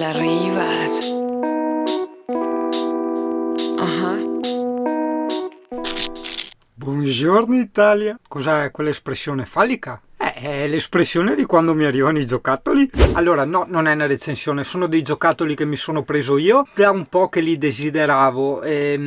arrivas. Buongiorno Italia. Cos'è quell'espressione fallica? È l'espressione di quando mi arrivano i giocattoli. Allora, no, non è una recensione, sono dei giocattoli che mi sono preso io. Da un po' che li desideravo e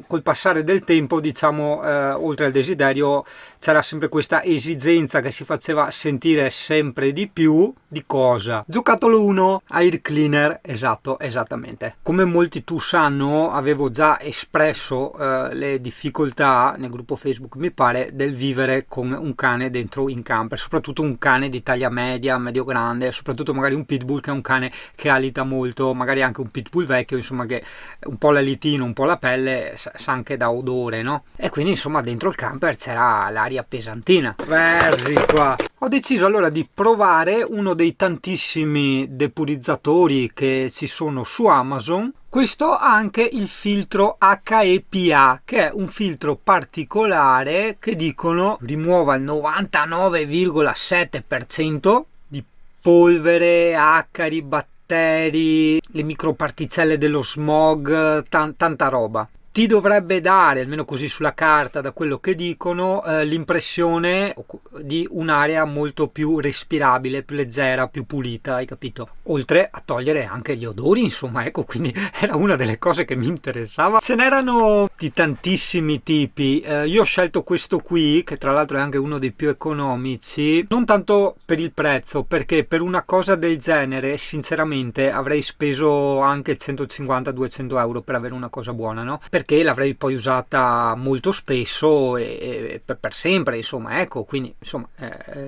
col passare del tempo, diciamo, oltre al desiderio, c'era sempre questa esigenza che si faceva sentire sempre di più. Di cosa? Giocattolo 1, Air Cleaner, esatto, esattamente. Come molti tu sanno, avevo già espresso le difficoltà nel gruppo Facebook, mi pare, del vivere con un cane dentro in camper, soprattutto un cane di taglia media, medio-grande, soprattutto magari un pitbull che è un cane che alita molto, magari anche un pitbull vecchio, insomma, che un po' l'alitino, un po' la pelle, sa anche da odore, no? E quindi, insomma, dentro il camper c'era l'aria pesantina. Versi qua! Ho deciso allora di provare uno dei tantissimi depurizzatori che ci sono su Amazon. Questo ha anche il filtro HEPA, che è un filtro particolare che dicono rimuova il 99,7% di polvere, acari, batteri, le microparticelle dello smog, tanta roba. Ti dovrebbe dare, almeno così sulla carta, da quello che dicono, l'impressione di un'area molto più respirabile, più leggera, più pulita, hai capito? Oltre a togliere anche gli odori, insomma, ecco, quindi era una delle cose che mi interessava. Ce n'erano di tantissimi tipi, io ho scelto questo qui, che tra l'altro è anche uno dei più economici, non tanto per il prezzo, perché per una cosa del genere, sinceramente, avrei speso anche 150-200 euro per avere una cosa buona, no? Perché l'avrei poi usata molto spesso e per sempre, insomma, ecco, quindi insomma,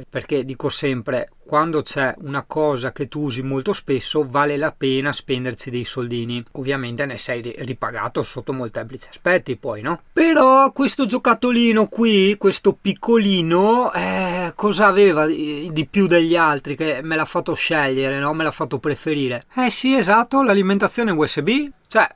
perché dico sempre, quando c'è una cosa che tu usi molto spesso vale la pena spenderci dei soldini, ovviamente ne sei ripagato sotto molteplici aspetti poi, no? Però questo giocattolino qui, questo piccolino, cosa aveva di più degli altri che me l'ha fatto scegliere, no? Me l'ha fatto preferire? Sì, esatto, l'alimentazione USB. Cioè,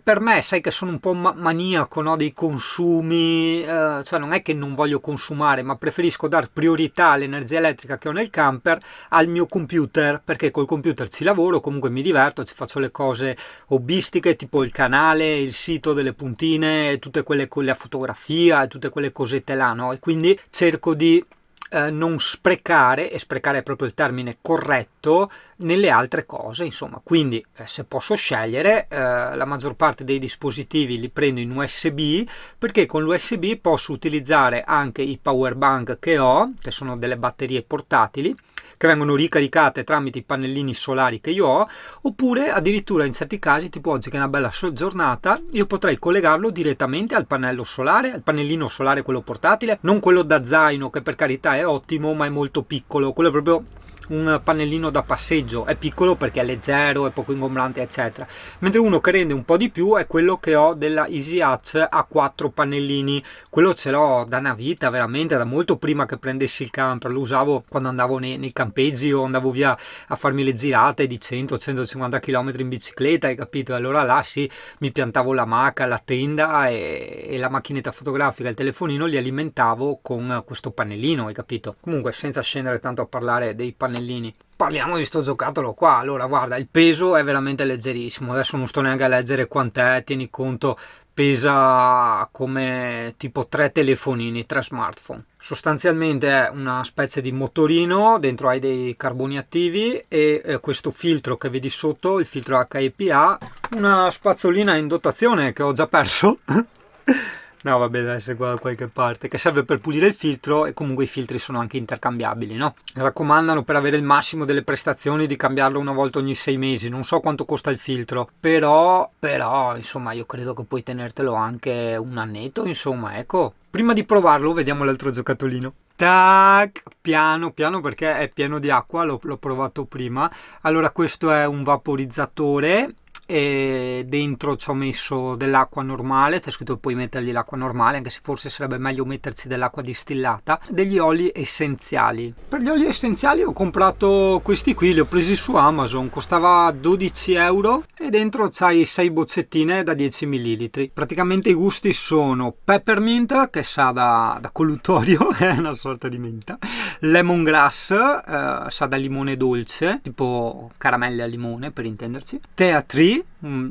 per me, sai che sono un po' maniaco, no, dei consumi, cioè non è che non voglio consumare, ma preferisco dar priorità all'energia elettrica che ho nel camper al mio computer, perché col computer ci lavoro, comunque mi diverto, ci faccio le cose hobbistiche, tipo il canale, il sito delle puntine, tutte quelle con la fotografia e tutte quelle cosette là, no? E quindi cerco di non sprecare, e sprecare è proprio il termine corretto, nelle altre cose, insomma. Quindi se posso scegliere, la maggior parte dei dispositivi li prendo in USB, perché con l'USB posso utilizzare anche i power bank che ho, che sono delle batterie portatili che vengono ricaricate tramite i pannellini solari che io ho, oppure addirittura in certi casi, tipo oggi che è una bella giornata, io potrei collegarlo direttamente al pannello solare, al pannellino solare, quello portatile, non quello da zaino, che per carità è ottimo, ma è molto piccolo, quello è proprio un pannellino da passeggio, è piccolo perché è leggero, è poco ingombrante, eccetera, mentre uno che rende un po' di più è quello che ho della Easy Hatch a 4 pannellini. Quello ce l'ho da una vita, veramente, da molto prima che prendessi il camper, lo usavo quando andavo nei campeggi o andavo via a farmi le girate di 100-150 km in bicicletta, hai capito? E allora là sì, mi piantavo la maca, la tenda e la macchinetta fotografica, il telefonino li alimentavo con questo pannellino, hai capito? Comunque, senza scendere tanto a parlare dei pannellini, parliamo di sto giocattolo qua. Allora guarda, il peso è veramente leggerissimo, adesso non sto neanche a leggere quant'è, tieni conto, pesa come tipo 3 telefonini, 3 smartphone. Sostanzialmente è una specie di motorino, dentro hai dei carboni attivi e questo filtro che vedi sotto, il filtro HEPA, una spazzolina in dotazione che ho già perso. No, vabbè, deve essere qua da qualche parte, che serve per pulire il filtro, e comunque i filtri sono anche intercambiabili, no? Raccomandano per avere il massimo delle prestazioni di cambiarlo una volta ogni 6 mesi. Non so quanto costa il filtro, però, insomma, io credo che puoi tenertelo anche un annetto, insomma, ecco. Prima di provarlo, vediamo l'altro giocattolino. Tac, piano piano perché è pieno di acqua, l'ho provato prima. Allora, questo è un vaporizzatore e dentro ci ho messo dell'acqua normale, c'è scritto che puoi mettergli l'acqua normale, anche se forse sarebbe meglio mettersi dell'acqua distillata, degli oli essenziali. Per gli oli essenziali ho comprato questi qui, li ho presi su Amazon, costava 12 euro e dentro c'hai 6 boccettine da 10 ml. Praticamente i gusti sono peppermint, che sa da colluttorio, è una sorta di menta, lemongrass, sa da limone dolce, tipo caramelle al limone per intenderci, tea tree,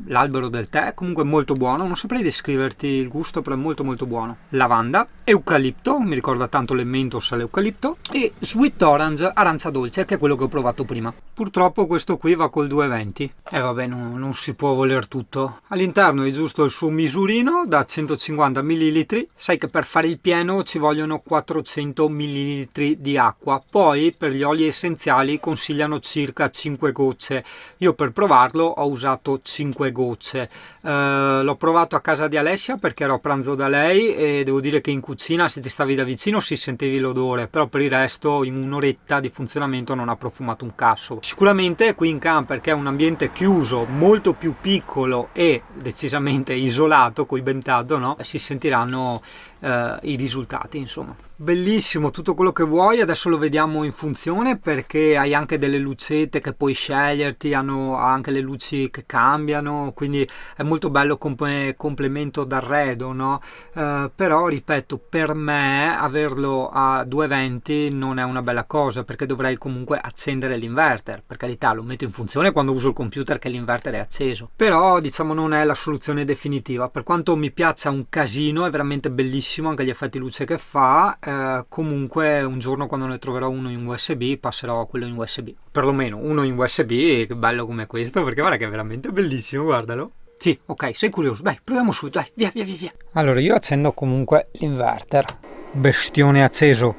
l'albero del tè, comunque molto buono, non saprei descriverti il gusto, però è molto molto buono. Lavanda, eucalipto, mi ricorda tanto l'emmentos all'eucalipto, e sweet orange, arancia dolce, che è quello che ho provato prima. Purtroppo questo qui va col 2,20 e vabbè, non si può voler tutto. All'interno è giusto il suo misurino da 150 ml, sai che per fare il pieno ci vogliono 400 ml di acqua, poi per gli oli essenziali consigliano circa 5 gocce. Io per provarlo ho usato 5 gocce. L'ho provato a casa di Alessia perché ero a pranzo da lei e devo dire che in cucina, se ti stavi da vicino, si sentivi l'odore, però per il resto in un'oretta di funzionamento non ha profumato un cazzo. Sicuramente qui in camper, che è un ambiente chiuso, molto più piccolo e decisamente isolato, coibentato, no? Si sentiranno i risultati, insomma. Bellissimo, tutto quello che vuoi. Adesso lo vediamo in funzione, perché hai anche delle lucette che puoi sceglierti, hanno anche le luci che cambiano, quindi è molto bello come complemento d'arredo, no? Però ripeto, per me averlo a 2,20 non è una bella cosa, perché dovrei comunque accendere l'inverter. Per carità, lo metto in funzione quando uso il computer che l'inverter è acceso, però diciamo non è la soluzione definitiva. Per quanto mi piaccia un casino, è veramente bellissimo anche gli effetti luce che fa. Comunque un giorno, quando ne troverò uno in USB, passerò a quello in USB, perlomeno uno in USB, che bello come questo, perché guarda che è veramente bellissimo, guardalo. Sì, ok, sei curioso, dai, proviamo subito, dai, via via via via. Allora io accendo comunque l'inverter, bestione acceso.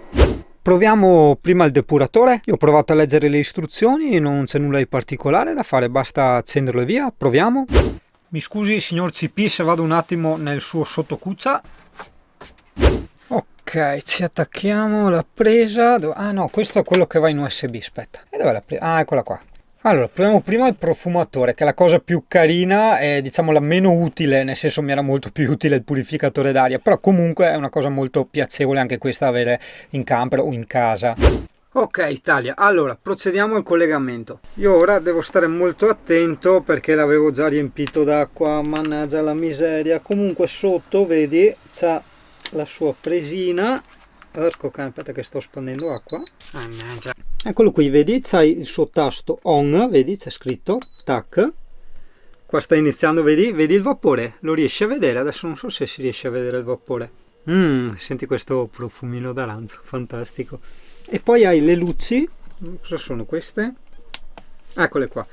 Proviamo prima il depuratore. Io ho provato a leggere le istruzioni, non c'è nulla di particolare da fare, basta accenderlo e via. Proviamo. Mi scusi signor CP se vado un attimo nel suo sottocuccia. Ok, ci attacchiamo la presa. Ah no, questo è quello che va in USB, aspetta. E dov'è la presa? Ah, eccola qua. Allora, proviamo prima il profumatore, che è la cosa più carina e diciamo la meno utile, nel senso mi era molto più utile il purificatore d'aria, però comunque è una cosa molto piacevole anche questa avere in camper o in casa. Ok Italia, allora procediamo al collegamento. Io ora devo stare molto attento perché l'avevo già riempito d'acqua, mannaggia la miseria. Comunque sotto, vedi, c'ha la sua presina. Ecco, aspetta che sto spandendo acqua. Mannaggia. Eccolo qui, vedi, c'hai il suo tasto on, vedi, c'è scritto, tac. Qua sta iniziando, vedi il vapore, lo riesci a vedere? Adesso non so se si riesce a vedere il vapore. Senti questo profumino d'arancio, fantastico. E poi hai le luci, cosa sono queste? Eccole qua.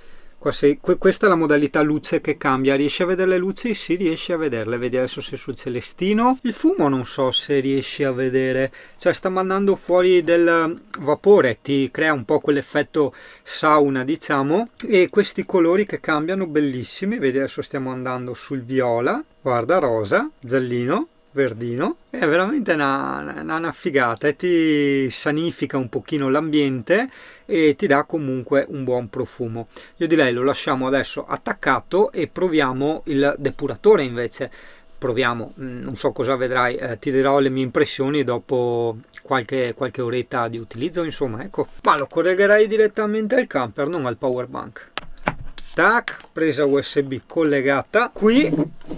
Questa è la modalità luce che cambia. Riesci a vedere le luci? Sì, riesci a vederle. Vedi adesso se sul celestino. Il fumo non so se riesci a vedere, cioè sta mandando fuori del vapore, ti crea un po' quell'effetto sauna, diciamo. E questi colori che cambiano, bellissimi. Vedi adesso stiamo andando sul viola, guarda, rosa, giallino, verdino. È veramente una figata e ti sanifica un pochino l'ambiente e ti dà comunque un buon profumo. Io direi lo lasciamo adesso attaccato e proviamo il depuratore invece. Proviamo, non so cosa vedrai, ti dirò le mie impressioni dopo qualche oretta di utilizzo, insomma, ecco. Ma lo collegherei direttamente al camper, non al power bank. Tac, presa USB collegata. Qui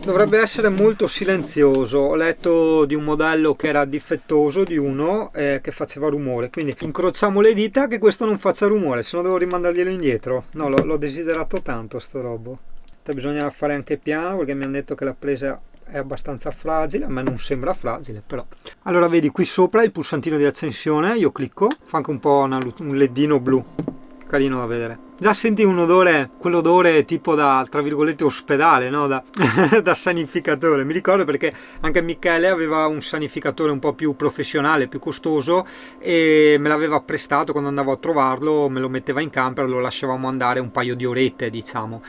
dovrebbe essere molto silenzioso. Ho letto di un modello che era difettoso, di uno che faceva rumore, quindi incrociamo le dita che questo non faccia rumore, se no devo rimandarglielo indietro. No, l'ho desiderato tanto sto robo. Bisogna fare anche piano perché mi hanno detto che la presa è abbastanza fragile, a me non sembra fragile però. Allora vedi qui sopra il pulsantino di accensione, io clicco, fa anche un po' un ledino blu, carino da vedere. Già senti un odore, quell'odore tipo da, tra virgolette, ospedale, no? Da sanificatore. Mi ricordo perché anche Michele aveva un sanificatore un po' più professionale, più costoso, e me l'aveva prestato quando andavo a trovarlo, me lo metteva in camper, lo lasciavamo andare un paio di orette, diciamo.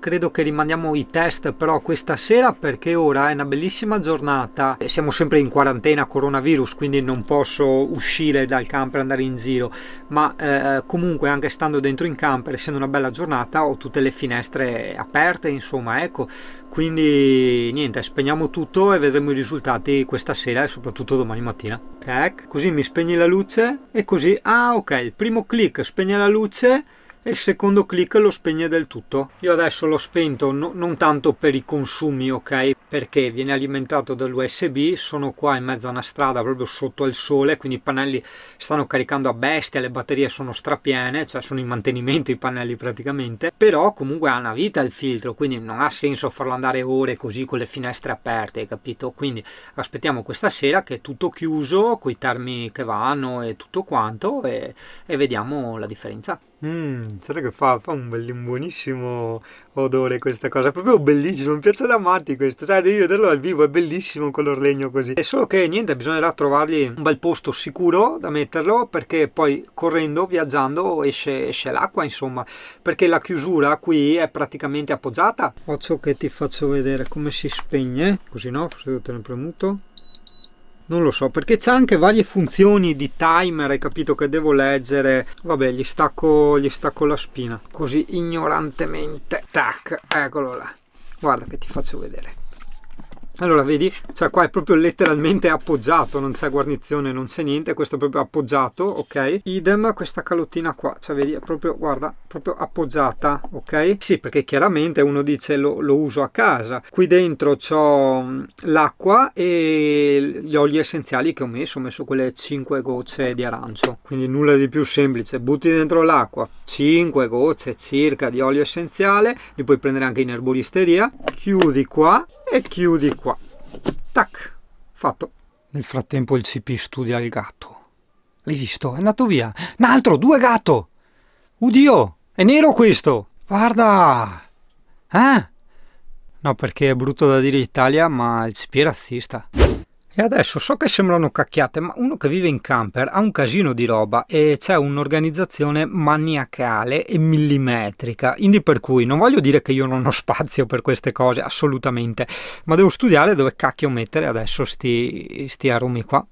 Credo che rimandiamo i test però questa sera, perché ora è una bellissima giornata. Siamo sempre in quarantena coronavirus, quindi non posso uscire dal camper e andare in giro, ma comunque anche stando dentro in camper, essendo una bella giornata, ho tutte le finestre aperte, insomma, ecco. Quindi niente, spegniamo tutto e vedremo i risultati questa sera e soprattutto domani mattina. Tac, così mi spegni la luce e così, ok, il primo click spegne la luce e il secondo click lo spegne del tutto. Io adesso l'ho spento non tanto per i consumi, ok, perché viene alimentato dall'USB, sono qua in mezzo a una strada proprio sotto al sole, quindi i pannelli stanno caricando a bestia, le batterie sono strapiene, cioè sono in mantenimento i pannelli praticamente, però comunque ha una vita il filtro, quindi non ha senso farlo andare ore così con le finestre aperte, hai capito? Quindi aspettiamo questa sera che è tutto chiuso, coi termi che vanno e tutto quanto e vediamo la differenza. Sai che fa un buonissimo odore questa cosa, è proprio bellissimo, mi piace da matti questo, sai, devi vederlo dal vivo, è bellissimo color legno così. È solo che niente, bisognerà trovargli un bel posto sicuro da metterlo, perché poi correndo, viaggiando esce l'acqua, insomma, perché la chiusura qui è praticamente appoggiata. Occhio che ti faccio vedere come si spegne, così no, forse devo tenere premuto. Non lo so, perché c'è anche varie funzioni di timer, hai capito, che devo leggere. Vabbè, gli stacco la spina, così ignorantemente. Tac, eccolo là. Guarda che ti faccio vedere. Allora, vedi? Cioè qua è proprio letteralmente appoggiato, non c'è guarnizione, non c'è niente, questo è proprio appoggiato, ok? Idem questa calottina qua, cioè vedi, è proprio, guarda, proprio appoggiata, ok? Sì, perché chiaramente uno dice lo uso a casa. Qui dentro c'ho l'acqua e gli oli essenziali che ho messo quelle 5 gocce di arancio, quindi nulla di più semplice. Butti dentro l'acqua, 5 gocce circa di olio essenziale, li puoi prendere anche in erboristeria, chiudi qua e chiudi qua, tac, fatto. Nel frattempo il CP studia il gatto. L'hai visto? È andato via. Un altro, 2 gatto. Oddio, è nero questo. Guarda. No, perché è brutto da dire Italia, ma il CP è razzista. E adesso so che sembrano cacchiate, ma uno che vive in camper ha un casino di roba e c'è un'organizzazione maniacale e millimetrica, quindi per cui non voglio dire che io non ho spazio per queste cose, assolutamente, ma devo studiare dove cacchio mettere adesso sti aromi qua.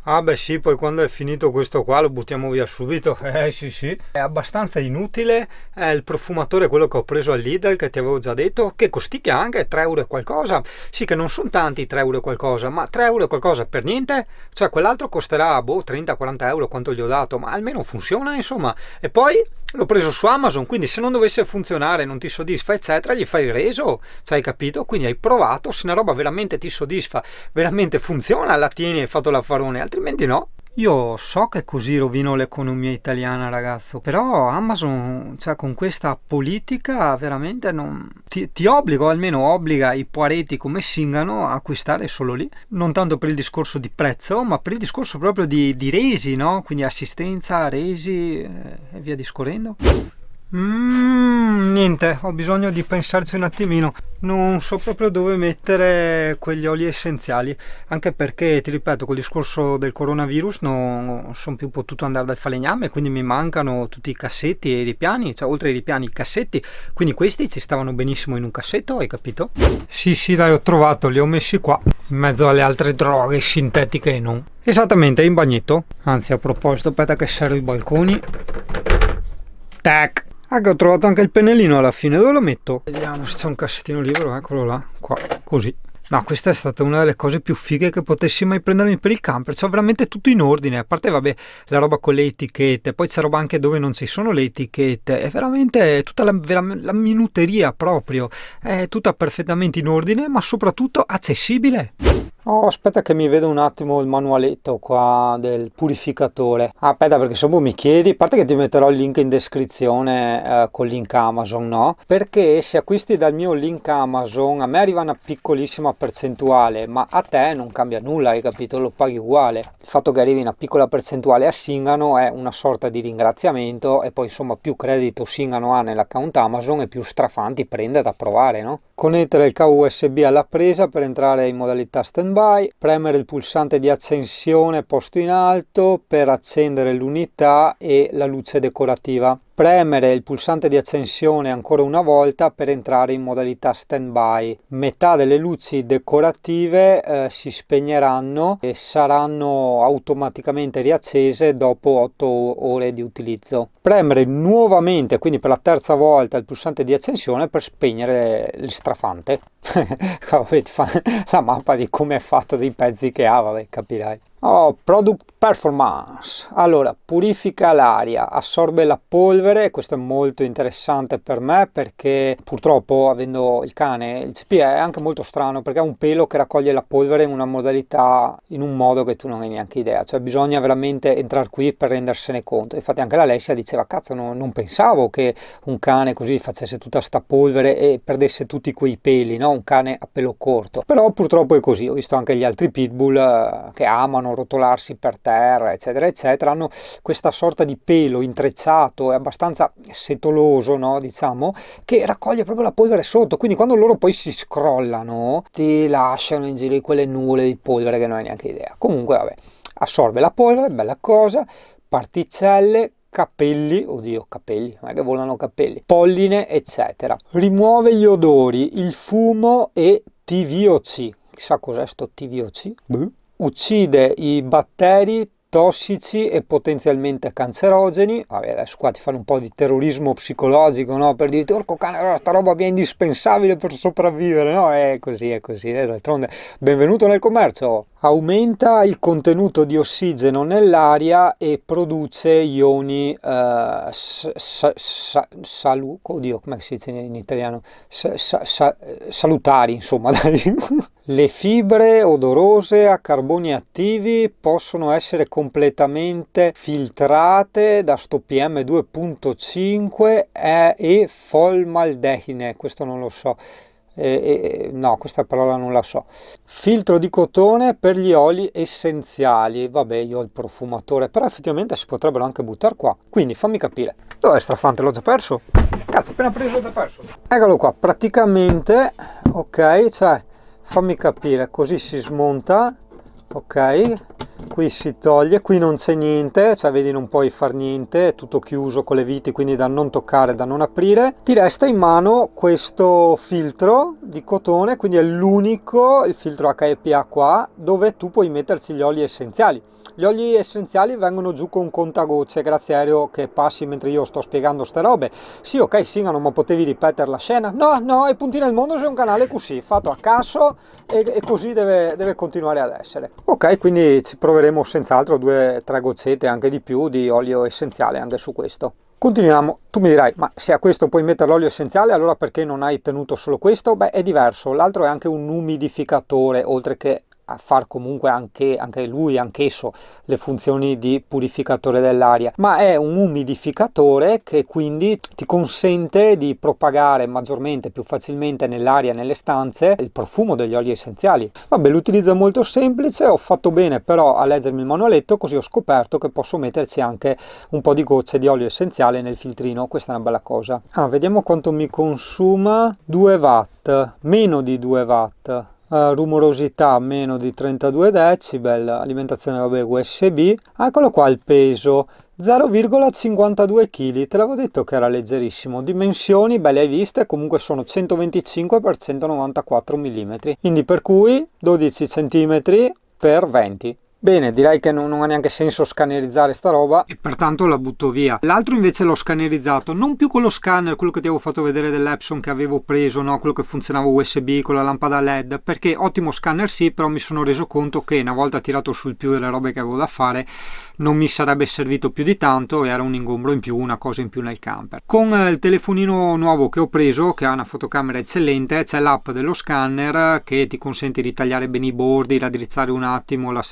Ah beh sì, poi quando è finito questo qua lo buttiamo via subito, sì, è abbastanza inutile, è il profumatore quello che ho preso al Lidl che ti avevo già detto, che costicchia anche 3 euro e qualcosa, sì che non sono tanti 3 euro e qualcosa, ma 3 euro e qualcosa per niente, cioè quell'altro costerà 30-40 euro quanto gli ho dato, ma almeno funziona insomma, e poi l'ho preso su Amazon, quindi se non dovesse funzionare, non ti soddisfa eccetera, gli fai il reso, cioè hai capito, quindi hai provato, se una roba veramente ti soddisfa, veramente funziona, la tieni e hai fatto l'affarone, altrimenti no. Io so che così rovino l'economia italiana, ragazzo, però Amazon, cioè con questa politica veramente non ti obbliga, o almeno obbliga i poaretti come Singano a acquistare solo lì, non tanto per il discorso di prezzo, ma per il discorso proprio di resi, no? Quindi assistenza, resi e via discorrendo. Niente, ho bisogno di pensarci un attimino, non so proprio dove mettere quegli oli essenziali, anche perché ti ripeto, col discorso del coronavirus non sono più potuto andare dal falegname, quindi mi mancano tutti i cassetti e i ripiani, cioè oltre ai ripiani i cassetti, quindi questi ci stavano benissimo in un cassetto, hai capito? Sì dai, ho trovato, li ho messi qua in mezzo alle altre droghe sintetiche e non. Esattamente, in bagnetto, anzi a proposito, aspetta che serro i balconi. Tac. Ah, che ho trovato anche il pennellino alla fine, dove lo metto? Vediamo se c'è un cassettino libero, eccolo là, qua, così. No, questa è stata una delle cose più fighe che potessi mai prendermi per il camper, c'ho veramente tutto in ordine, a parte vabbè la roba con le etichette, poi c'è roba anche dove non ci sono le etichette, è veramente tutta la minuteria proprio, è tutta perfettamente in ordine, ma soprattutto accessibile. Oh, aspetta che mi vedo un attimo il manualetto qua del purificatore. Aspetta, perché se mi chiedi, a parte che ti metterò il link in descrizione col link Amazon, no? Perché se acquisti dal mio link Amazon, a me arriva una piccolissima percentuale, ma a te non cambia nulla, hai capito? Lo paghi uguale. Il fatto che arrivi una piccola percentuale a Singano è una sorta di ringraziamento e poi insomma più credito Singano ha nell'account Amazon e più strafanti prende da provare, no? Connettere il cavo USB alla presa per entrare in modalità standby, premere il pulsante di accensione posto in alto per accendere l'unità e la luce decorativa. premere il pulsante di accensione ancora una volta per entrare in modalità standby. Metà delle luci decorative si spegneranno e saranno automaticamente riaccese dopo 8 ore di utilizzo. Premere nuovamente, quindi per la terza volta, il pulsante di accensione per spegnere il strafante. La mappa di come è fatto, dei pezzi che ha, vabbè, capirai. Product performance. Allora, purifica l'aria, assorbe la polvere. Questo è molto interessante per me perché purtroppo, avendo il cane, il CP è anche molto strano perché ha un pelo che raccoglie la polvere in una modalità, in un modo che tu non hai neanche idea, cioè bisogna veramente entrare qui per rendersene conto. Infatti anche la Alessia diceva, cazzo, non pensavo che un cane così facesse tutta sta polvere e perdesse tutti quei peli, no? Un cane a pelo corto. Però purtroppo è così. Ho visto anche gli altri pitbull che amano rotolarsi per terra, eccetera eccetera, hanno questa sorta di pelo intrecciato e abbastanza setoloso, no, diciamo, che raccoglie proprio la polvere sotto, quindi quando loro poi si scrollano ti lasciano in giro quelle nuvole di polvere che non hai neanche idea. Comunque vabbè, assorbe la polvere, bella cosa, particelle, capelli, oddio, capelli, non è che volano capelli, polline, eccetera. Rimuove gli odori, il fumo e TVOC. Chissà cos'è sto TVOC? Uccide i batteri tossici e potenzialmente cancerogeni. Vabbè, adesso qua ti fanno un po' di terrorismo psicologico, no? Per dirti, orco cane, allora sta roba è indispensabile per sopravvivere, no? È così, d'altronde benvenuto nel commercio. Aumenta il contenuto di ossigeno nell'aria e produce ioni oddio, come si dice in italiano? Salutari, insomma, dai. Le fibre odorose a carboni attivi possono essere completamente filtrate da sto PM2.5 e formaldehide, questo non lo so. No, questa parola non la so. Filtro di cotone per gli oli essenziali. Vabbè, io ho il profumatore, però effettivamente si potrebbero anche buttare qua. Quindi fammi capire. Dov'è strafante? L'ho già perso? Cazzo, appena preso, l'ho già perso. Eccolo qua, praticamente, ok, cioè, fammi capire, così si smonta, ok, qui si toglie, qui non c'è niente, cioè vedi non puoi far niente, è tutto chiuso con le viti, quindi da non toccare, da non aprire. Ti resta in mano questo filtro di cotone, quindi è l'unico, il filtro HEPA qua, dove tu puoi metterci gli oli essenziali. Gli oli essenziali vengono giù con contagocce, grazie aereo che passi mentre io sto spiegando ste robe. Sì, ok, Singano, ma potevi ripetere la scena? No, e punti nel mondo c'è un canale così, fatto a caso e così deve continuare ad essere. Ok, quindi ci proveremo senz'altro 2-3 goccette, anche di più, di olio essenziale anche su questo. Continuiamo, tu mi dirai, ma se a questo puoi mettere l'olio essenziale, allora perché non hai tenuto solo questo? Beh, è diverso, l'altro è anche un umidificatore, oltre che a far comunque anch'esso le funzioni di purificatore dell'aria, ma è un umidificatore che quindi ti consente di propagare maggiormente, più facilmente nell'aria, nelle stanze, il profumo degli oli essenziali. Vabbè, l'utilizzo è molto semplice, ho fatto bene però a leggermi il manualetto, così ho scoperto che posso metterci anche un po' di gocce di olio essenziale nel filtrino, questa è una bella cosa. Vediamo quanto mi consuma. 2 watt, meno di 2 watt. Rumorosità meno di 32 decibel, alimentazione vabbè USB, eccolo qua il peso 0,52 kg, te l'avevo detto che era leggerissimo. Dimensioni, beh, le hai viste, comunque sono 125 x 194 mm, quindi per cui 12 cm x 20. Bene, direi che non ha neanche senso scannerizzare sta roba e pertanto la butto via. L'altro invece l'ho scannerizzato, non più con lo scanner, quello che ti avevo fatto vedere dell'Epson che avevo preso, no? Quello che funzionava USB con la lampada LED, perché ottimo scanner sì, però mi sono reso conto che una volta tirato sul più delle robe che avevo da fare non mi sarebbe servito più di tanto e era un ingombro in più, una cosa in più nel camper. Con il telefonino nuovo che ho preso, che ha una fotocamera eccellente, c'è l'app dello scanner che ti consente di tagliare bene i bordi, raddrizzare un attimo la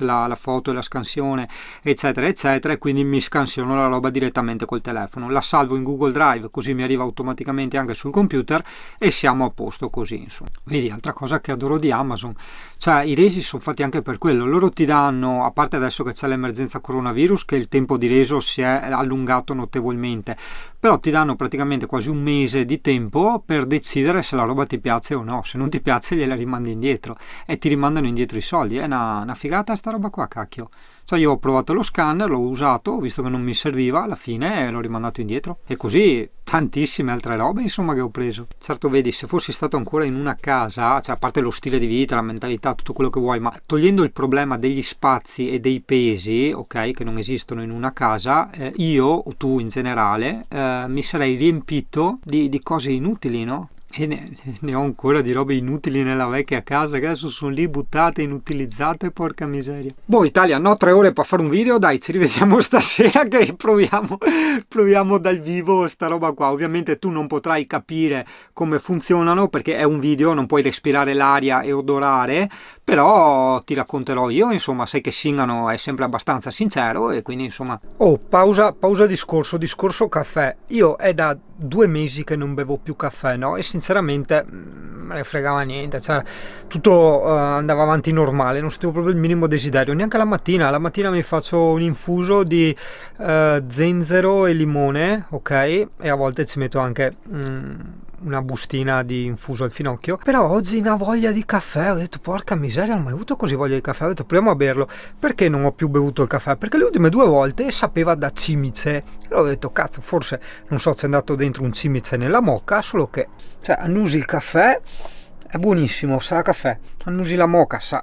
foto e la scansione, eccetera eccetera, e quindi mi scansiono la roba direttamente col telefono, la salvo in Google Drive, così mi arriva automaticamente anche sul computer e siamo a posto così, insomma. Vedi, altra cosa che adoro di Amazon, cioè i resi sono fatti anche per quello, loro ti danno, a parte adesso che c'è l'emergenza coronavirus, che il tempo di reso si è allungato notevolmente, però ti danno praticamente quasi un mese di tempo per decidere se la roba ti piace o no. Se non ti piace gliela rimandi indietro e ti rimandano indietro i soldi. È una figata sta roba qua, cacchio. Cioè io ho provato lo scanner, l'ho usato, ho visto che non mi serviva, alla fine l'ho rimandato indietro. E così tantissime altre robe insomma che ho preso. Certo, vedi, se fossi stato ancora in una casa, cioè a parte lo stile di vita, la mentalità, tutto quello che vuoi, ma togliendo il problema degli spazi e dei pesi, ok, che non esistono in una casa, io o tu in generale mi sarei riempito di cose inutili, no? E ne ho ancora di robe inutili nella vecchia casa che adesso sono lì buttate, inutilizzate, porca miseria. Boh, Italia, no, 3 ore per fare un video, dai, ci rivediamo stasera che proviamo dal vivo sta roba qua. Ovviamente tu non potrai capire come funzionano perché è un video, non puoi respirare l'aria e odorare, però ti racconterò io, insomma, sai che Singano è sempre abbastanza sincero e quindi insomma... Oh, pausa discorso caffè. Io è da 2 mesi che non bevo più caffè, no? E sinceramente me ne fregava niente, cioè tutto andava avanti normale, non sentivo proprio il minimo desiderio, neanche la mattina mi faccio un infuso di zenzero e limone, ok? E a volte ci metto anche una bustina di infuso al finocchio, però oggi una voglia di caffè, ho detto porca miseria, non ho mai avuto così voglia di caffè, ho detto proviamo a berlo. Perché non ho più bevuto il caffè? Perché le ultime 2 volte sapeva da cimice, e ho detto cazzo, forse non so, c'è andato dentro un cimice nella moka, solo che cioè annusi il caffè, è buonissimo, sa a caffè, annusi la moka, sa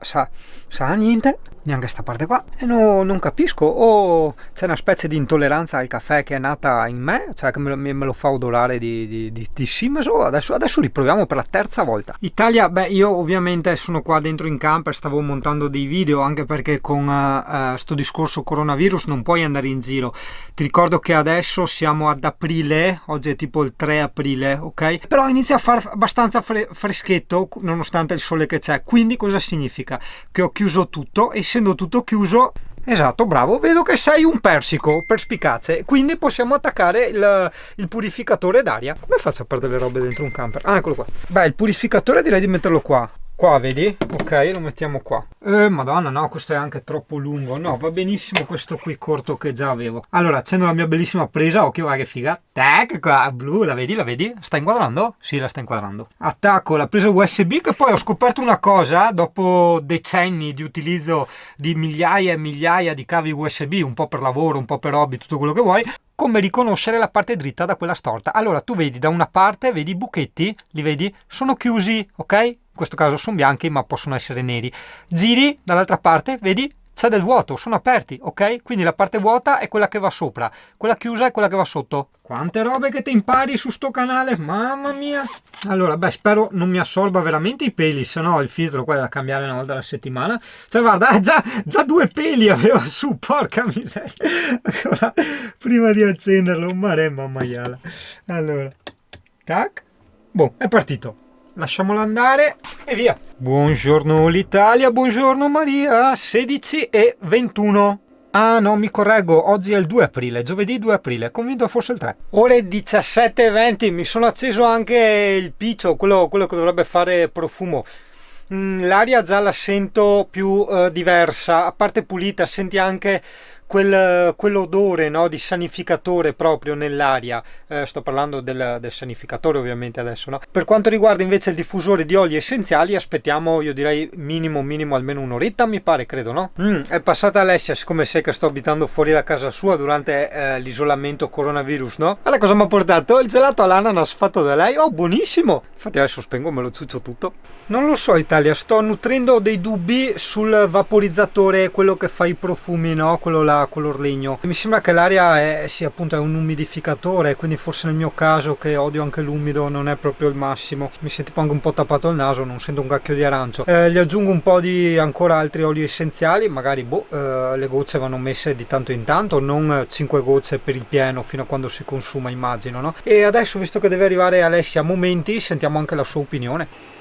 a niente, neanche sta parte qua, e non capisco, o c'è una specie di intolleranza al caffè che è nata in me, cioè che me lo fa odorare di simeso. Adesso riproviamo per la 3ª volta. Italia, beh, io ovviamente sono qua dentro in camper, stavo montando dei video, anche perché con sto discorso coronavirus non puoi andare in giro. Ti ricordo che adesso siamo ad aprile, oggi è tipo il 3 aprile, ok? Però inizia a far abbastanza freschetto nonostante il sole che c'è, quindi cosa significa? Che ho chiuso tutto, essendo tutto chiuso. Esatto, bravo, vedo che sei un persico perspicace, quindi possiamo attaccare il purificatore d'aria. Come faccio a perdere le robe dentro un camper? Ah, eccolo qua. Beh, il purificatore direi di metterlo qua. Qua, vedi? Ok, lo mettiamo qua. Madonna, no, questo è anche troppo lungo. No, va benissimo questo qui corto che già avevo. Allora, accendo la mia bellissima presa. Occhio, guarda che figa. Tac, qua, blu, la vedi? La vedi? Sta inquadrando? Sì, la sta inquadrando. Attacco la presa USB, che poi ho scoperto una cosa, dopo decenni di utilizzo di migliaia e migliaia di cavi USB, un po' per lavoro, un po' per hobby, tutto quello che vuoi, come riconoscere la parte dritta da quella storta. Allora, tu vedi da una parte, vedi i buchetti, li vedi? Sono chiusi, ok? In questo caso sono bianchi, ma possono essere neri. Giri dall'altra parte, vedi? C'è del vuoto, sono aperti, ok? Quindi la parte vuota è quella che va sopra, quella chiusa è quella che va sotto. Quante robe che ti impari su sto canale, mamma mia! Allora, beh, spero non mi assorba veramente i peli, se no il filtro qua è da cambiare una volta alla settimana. Cioè, guarda, già 2 peli aveva su, porca miseria! Ancora, prima di accenderlo, un maremma maiala. Allora, tac, boh, è partito. Lasciamolo andare e via. Buongiorno l'Italia, buongiorno Maria, 16:21. Ah no, mi correggo, oggi è il 2 aprile, giovedì 2 aprile, convinto fosse il 3. Ore 17:20, mi sono acceso anche il piccio, quello che dovrebbe fare profumo. L'aria già la sento più diversa, a parte pulita, senti anche quell'odore, no, di sanificatore proprio nell'aria. Sto parlando del sanificatore ovviamente adesso, no? Per quanto riguarda invece il diffusore di oli essenziali, aspettiamo, io direi minimo almeno un'oretta, mi pare, credo, no? È passata Alessia, siccome sai che sto abitando fuori da casa sua durante l'isolamento coronavirus, no? Guarda cosa mi ha portato, il gelato all'ananas fatto da lei. Oh, buonissimo! Infatti adesso spengo, me lo ciuccio tutto. Non lo so Italia, sto nutrendo dei dubbi sul vaporizzatore, quello che fa i profumi, no? Quello là, color legno. Mi sembra che l'aria sia appunto un umidificatore, quindi forse nel mio caso, che odio anche l'umido, non è proprio il massimo. Mi sento anche un po' tappato il naso, non sento un cacchio di arancio. Gli aggiungo un po' di ancora altri oli essenziali, magari le gocce vanno messe di tanto in tanto, non 5 gocce per il pieno fino a quando si consuma, immagino, no? E adesso, visto che deve arrivare Alessia a momenti, sentiamo anche la sua opinione.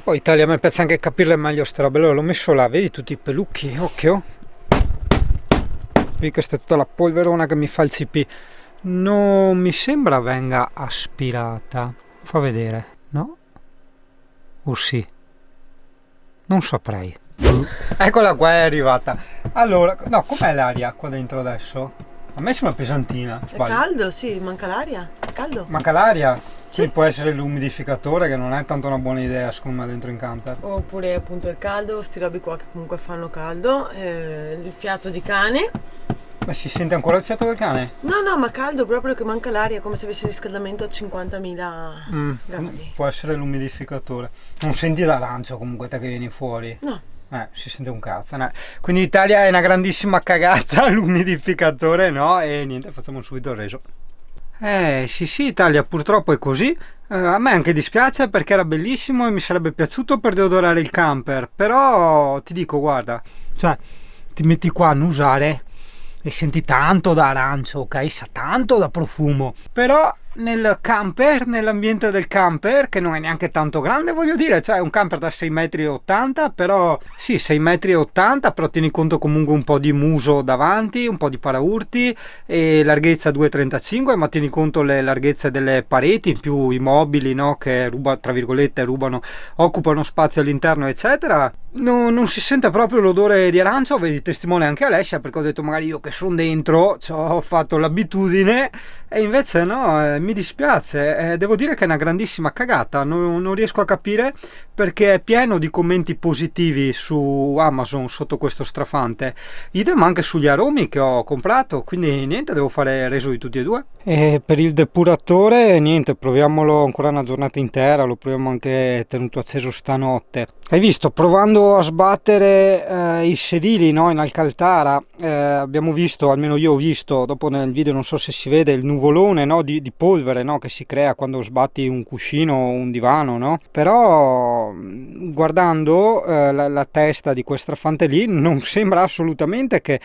Poi Italia, a me piace anche capirle meglio ste robe. Allora l'ho messo là, vedi tutti i pelucchi, occhio. Vedi, questa è tutta la polverona che mi fa il CP. Non mi sembra venga aspirata. Fa vedere, no? O sì? Non saprei. Eccola qua, è arrivata. Allora, no, com'è l'aria qua dentro adesso? A me sembra pesantina. È caldo, sì, manca l'aria. È caldo. Manca l'aria? Sì. Può essere l'umidificatore, che non è tanto una buona idea secondo me dentro in camper. Oppure appunto il caldo, sti robi qua che comunque fanno caldo, il fiato di cane. Ma si sente ancora il fiato del cane? No, ma caldo proprio, che manca l'aria, come se avesse riscaldamento a 50.000 gradi. Può essere l'umidificatore. Non senti l'arancio comunque te che vieni fuori? No. Si sente un cazzo, no? Quindi l'Italia è una grandissima cagata, l'umidificatore no, e niente, facciamo subito il reso. Sì, Italia purtroppo è così. A me anche dispiace perché era bellissimo e mi sarebbe piaciuto per deodorare il camper, però ti dico, guarda, cioè ti metti qua a annusare e senti tanto da arancio, ok? Sa tanto da profumo, però nel camper, nell'ambiente del camper, che non è neanche tanto grande, voglio dire, cioè è un camper da 6,80 m, però sì, 6,80 m, però tieni conto comunque un po' di muso davanti, un po' di paraurti, e larghezza 2,35 m, ma tieni conto le larghezze delle pareti, in più i mobili, no, che tra virgolette rubano, occupano spazio all'interno, eccetera. Non si sente proprio l'odore di arancio, vedi testimone anche Alessia, perché ho detto magari io che sono dentro ho fatto l'abitudine, e invece no, mi dispiace, devo dire che è una grandissima cagata, non riesco a capire perché è pieno di commenti positivi su Amazon sotto questo strafante, idem anche sugli aromi che ho comprato, quindi niente, devo fare reso di tutti e due. E per il depuratore niente, proviamolo ancora una giornata intera, lo proviamo anche tenuto acceso stanotte. Hai visto, provando a sbattere i sedili, no, in Alcantara, abbiamo visto, almeno io ho visto, dopo nel video non so se si vede, il nuvolone, no, di polvere, no, che si crea quando sbatti un cuscino o un divano, no? Però guardando la testa di quel strafante lì non sembra assolutamente che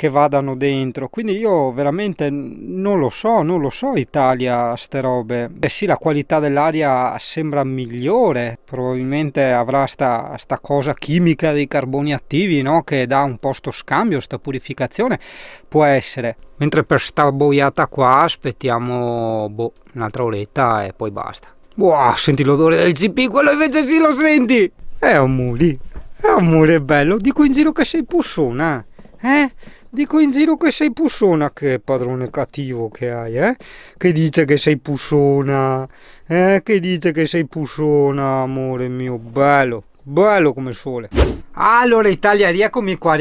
vadano dentro, quindi io veramente non lo so Italia, ste robe. Sì, la qualità dell'aria sembra migliore, probabilmente avrà sta cosa chimica dei carboni attivi, no, che dà un po' sto scambio, sta purificazione, può essere. Mentre per sta boiata qua aspettiamo un'altra oretta e poi basta. Wow, senti l'odore del CP, quello invece sì, lo senti. È un muri, è bello. Dico in giro che sei pussona, Dico in giro che sei pussona, che padrone cattivo che hai, Che dice che sei pussona, Che dice che sei pussona, amore mio, bello come il sole. Allora Italia, rieccomi qua.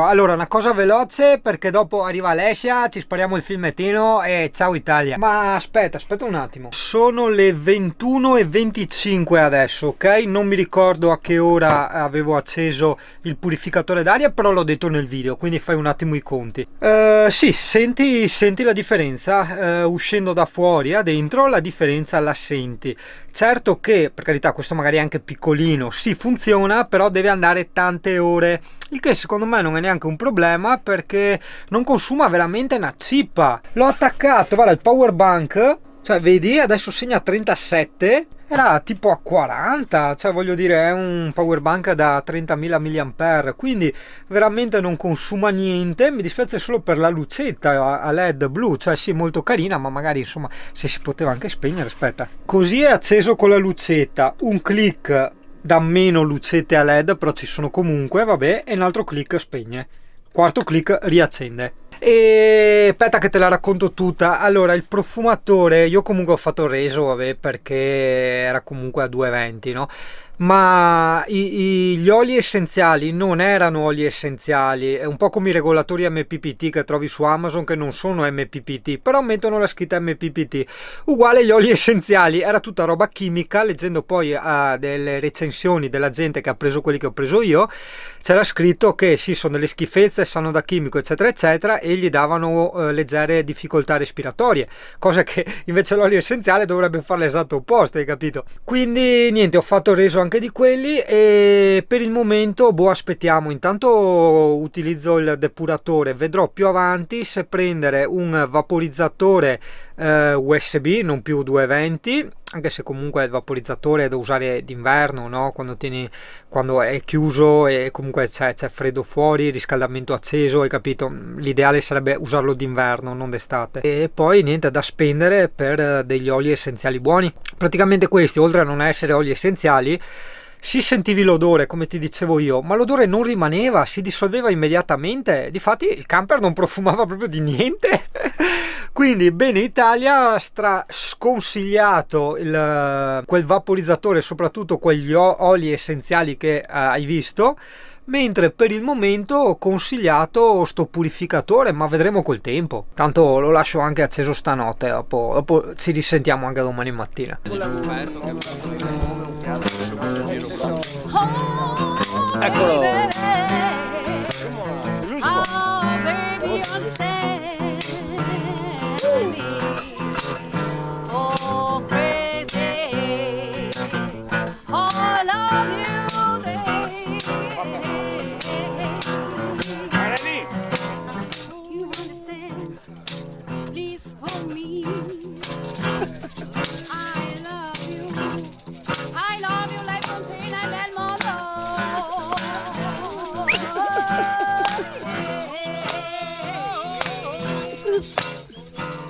Allora, una cosa veloce perché dopo arriva Alessia, ci spariamo il filmettino e ciao Italia. Ma aspetta un attimo. Sono le 21:25 adesso, ok? Non mi ricordo a che ora avevo acceso il purificatore d'aria, però l'ho detto nel video, quindi fai un attimo i conti. Sì, senti la differenza, uscendo da fuori a dentro la differenza la senti. Certo che, per carità, questo magari è anche piccolino, sì, funziona, però deve andare tante ore, il che secondo me non è neanche un problema perché non consuma veramente una cippa. L'ho attaccato, guarda, il power bank, cioè vedi, adesso segna 37, era tipo a 40, cioè voglio dire è un power bank da 30.000 mAh, quindi veramente non consuma niente. Mi dispiace solo per la lucetta a LED blu, cioè sì, molto carina, ma magari insomma se si poteva anche spegnere. Aspetta, così è acceso con la lucetta, un click da meno lucette a LED, però ci sono comunque, vabbè, e un altro click spegne, quarto click riaccende. E aspetta che te la racconto tutta. Allora, il profumatore, io comunque ho fatto il reso, vabbè, perché era comunque a 2,20, no? Ma gli oli essenziali non erano oli essenziali, è un po' come i regolatori MPPT che trovi su Amazon, che non sono MPPT, però mettono la scritta MPPT. Uguale gli oli essenziali, era tutta roba chimica. Leggendo poi delle recensioni della gente che ha preso quelli che ho preso io, c'era scritto che sì, sono delle schifezze, sanno da chimico, eccetera eccetera, e gli davano leggere difficoltà respiratorie, cosa che invece l'olio essenziale dovrebbe fare l'esatto opposto, hai capito? Quindi niente, ho fatto il reso anche di quelli e per il momento aspettiamo. Intanto utilizzo il depuratore, vedrò più avanti se prendere un vaporizzatore USB, non più 220, anche se comunque il vaporizzatore è da usare d'inverno, no? Quando è chiuso e comunque c'è freddo fuori, riscaldamento acceso, hai capito? L'ideale sarebbe usarlo d'inverno, non d'estate. E poi niente da spendere per degli oli essenziali buoni. Praticamente questi, oltre a non essere oli essenziali, si sentivi l'odore, come ti dicevo io, ma l'odore non rimaneva, si dissolveva immediatamente. Difatti il camper non profumava proprio di niente. Quindi bene Italia, sconsigliato quel vaporizzatore, soprattutto quegli oli essenziali che hai visto, mentre per il momento consigliato sto purificatore, ma vedremo col tempo. Tanto lo lascio anche acceso stanotte, dopo ci risentiamo anche domani mattina. Eccolo.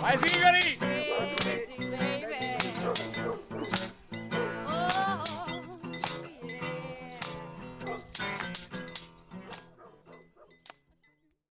Vai sigari!